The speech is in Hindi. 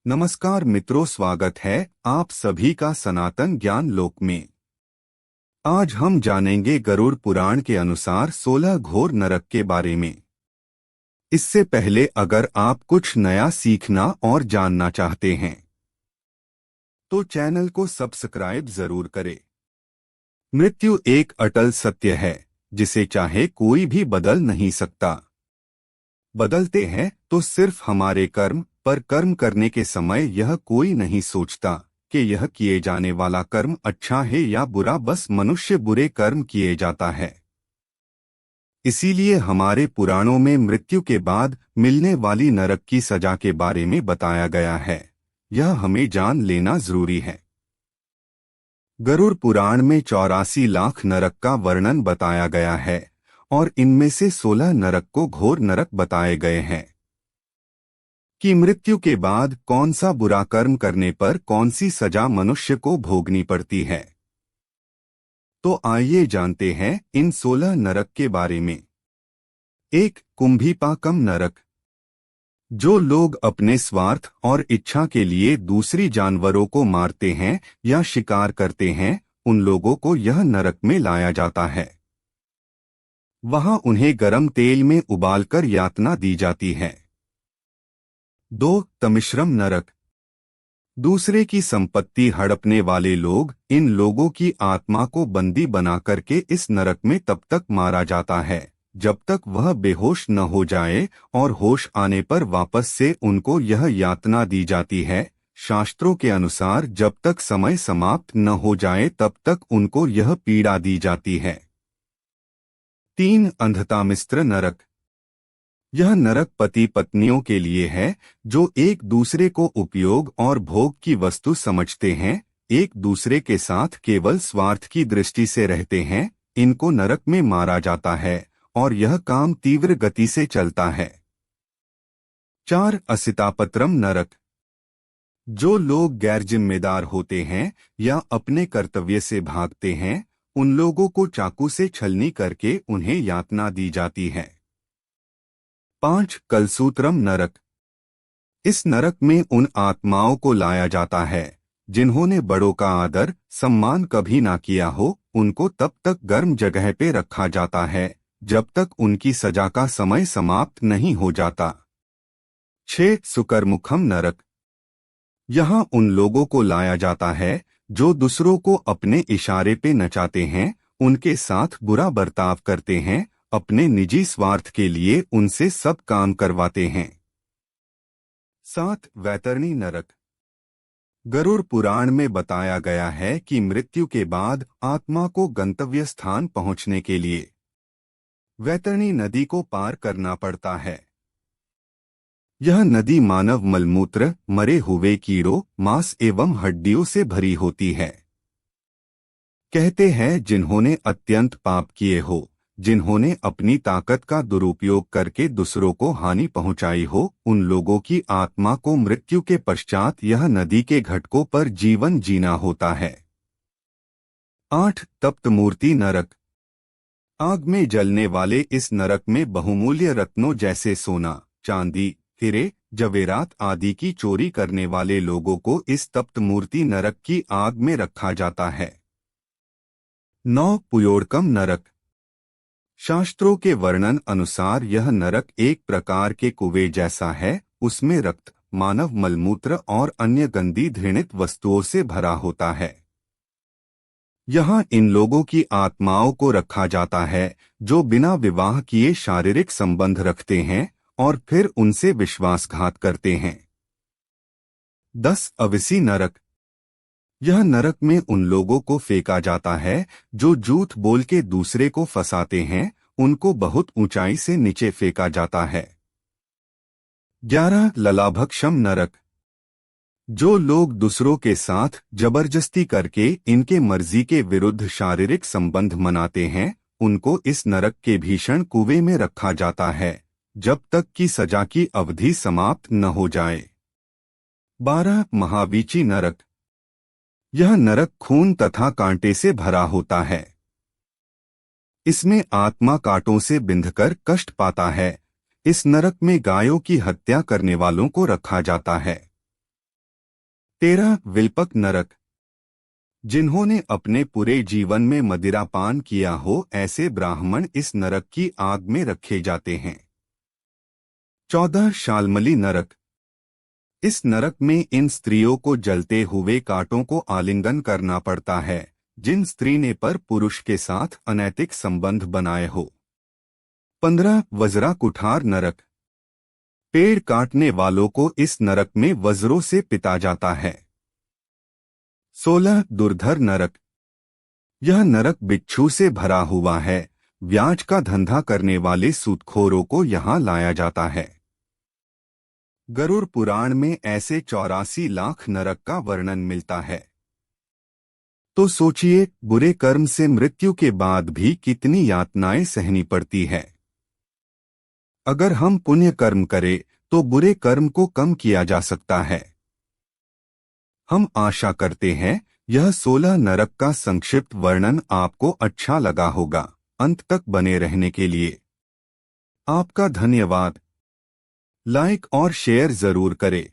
नमस्कार मित्रों, स्वागत है आप सभी का सनातन ज्ञान लोक में। आज हम जानेंगे गरुड़ पुराण के अनुसार 16 घोर नरक के बारे में। इससे पहले अगर आप कुछ नया सीखना और जानना चाहते हैं तो चैनल को सब्सक्राइब जरूर करें। मृत्यु एक अटल सत्य है जिसे चाहे कोई भी बदल नहीं सकता। बदलते हैं तो सिर्फ हमारे कर्म, पर कर्म करने के समय यह कोई नहीं सोचता कि यह किए जाने वाला कर्म अच्छा है या बुरा, बस मनुष्य बुरे कर्म किए जाता है। इसीलिए हमारे पुराणों में मृत्यु के बाद मिलने वाली नरक की सजा के बारे में बताया गया है। यह हमें जान लेना जरूरी है। गरुड़ पुराण में 84 लाख नरक का वर्णन बताया गया है और इनमें से 16 नरक को घोर नरक बताए गए हैं कि मृत्यु के बाद कौन सा बुरा कर्म करने पर कौन सी सजा मनुष्य को भोगनी पड़ती है। तो आइए जानते हैं इन 16 नरक के बारे में। 1. कुंभीपाकम नरक। जो लोग अपने स्वार्थ और इच्छा के लिए दूसरी जानवरों को मारते हैं या शिकार करते हैं, उन लोगों को यह नरक में लाया जाता है। वहां उन्हें गरम तेल में उबालकर यातना दी जाती है। 2. तमिश्रम नरक। दूसरे की संपत्ति हड़पने वाले लोग, इन लोगों की आत्मा को बंदी बना करके इस नरक में तब तक मारा जाता है जब तक वह बेहोश न हो जाए, और होश आने पर वापस से उनको यह यातना दी जाती है। शास्त्रों के अनुसार जब तक समय समाप्त न हो जाए तब तक उनको यह पीड़ा दी जाती है। 3. अंधतामिस्त्र नरक। यह नरक पति पत्नियों के लिए है जो एक दूसरे को उपयोग और भोग की वस्तु समझते हैं, एक दूसरे के साथ केवल स्वार्थ की दृष्टि से रहते हैं। इनको नरक में मारा जाता है और यह काम तीव्र गति से चलता है। 4. असितापत्रम नरक। जो लोग गैर जिम्मेदार होते हैं या अपने कर्तव्य से भागते हैं, उन लोगों को चाकू से छलनी करके उन्हें यातना दी जाती है। 5. कलसूत्रम नरक। इस नरक में उन आत्माओं को लाया जाता है जिन्होंने बड़ों का आदर सम्मान कभी ना किया हो। उनको तब तक गर्म जगह पे रखा जाता है जब तक उनकी सजा का समय समाप्त नहीं हो जाता। 6. सुकरमुखम नरक। यहाँ उन लोगों को लाया जाता है जो दूसरों को अपने इशारे पे नचाते हैं, उनके साथ बुरा बर्ताव करते हैं, अपने निजी स्वार्थ के लिए उनसे सब काम करवाते हैं। 7. वैतरणी नरक। गरुड़ पुराण में बताया गया है कि मृत्यु के बाद आत्मा को गंतव्य स्थान पहुंचने के लिए वैतरणी नदी को पार करना पड़ता है। यह नदी मानव मलमूत्र, मरे हुए कीड़ों, मांस एवं हड्डियों से भरी होती है। कहते हैं जिन्होंने अत्यंत पाप किए हो, जिन्होंने अपनी ताकत का दुरुपयोग करके दूसरों को हानि पहुंचाई हो, उन लोगों की आत्मा को मृत्यु के पश्चात यह नदी के घाटों पर जीवन जीना होता है। 8. तप्त मूर्ति नरक। आग में जलने वाले इस नरक में बहुमूल्य रत्नों जैसे सोना, चांदी, हीरे, जवेरात आदि की चोरी करने वाले लोगों को इस तप्त मूर्ति नरक की आग में रखा जाता है। 9. पुयोड़कम नरक। शास्त्रों के वर्णन अनुसार यह नरक एक प्रकार के कुएं जैसा है। उसमें रक्त, मानव मलमूत्र और अन्य गंदी घृणित वस्तुओं से भरा होता है। यहाँ इन लोगों की आत्माओं को रखा जाता है जो बिना विवाह किए शारीरिक संबंध रखते हैं और फिर उनसे विश्वासघात करते हैं। 10. अविसी नरक। यह नरक में उन लोगों को फेंका जाता है जो झूठ बोल के दूसरे को फंसाते हैं, उनको बहुत ऊंचाई से नीचे फेंका जाता है। 11. ललाभक्षम नरक। जो लोग दूसरों के साथ जबरदस्ती करके इनके मर्जी के विरुद्ध शारीरिक संबंध मनाते हैं, उनको इस नरक के भीषण कुएं में रखा जाता है जब तक कि सजा की अवधि समाप्त न हो जाए। 12. महावीची नरक। यह नरक खून तथा कांटे से भरा होता है। इसमें आत्मा कांटों से बिंधकर कष्ट पाता है। इस नरक में गायों की हत्या करने वालों को रखा जाता है। 13 विल्पक नरक। जिन्होंने अपने पूरे जीवन में मदिरापान किया हो, ऐसे ब्राह्मण इस नरक की आग में रखे जाते हैं। 14 शाल्मली नरक। इस नरक में इन स्त्रियों को जलते हुए कांटों को आलिंगन करना पड़ता है, जिन स्त्री ने पर पुरुष के साथ अनैतिक संबंध बनाए हो। 15 वज्रा कुठार नरक। पेड़ काटने वालों को इस नरक में वज्रों से पिटा जाता है। 16 दुर्धर नरक। यह नरक बिच्छू से भरा हुआ है। ब्याज का धंधा करने वाले सूदखोरों को यहाँ लाया जाता है। गरुड़ पुराण में ऐसे 84 लाख नरक का वर्णन मिलता है। तो सोचिए, बुरे कर्म से मृत्यु के बाद भी कितनी यातनाएं सहनी पड़ती है। अगर हम पुण्य कर्म करें तो बुरे कर्म को कम किया जा सकता है। हम आशा करते हैं यह 16 नरक का संक्षिप्त वर्णन आपको अच्छा लगा होगा। अंत तक बने रहने के लिए आपका धन्यवाद। लाइक और शेयर जरूर करें।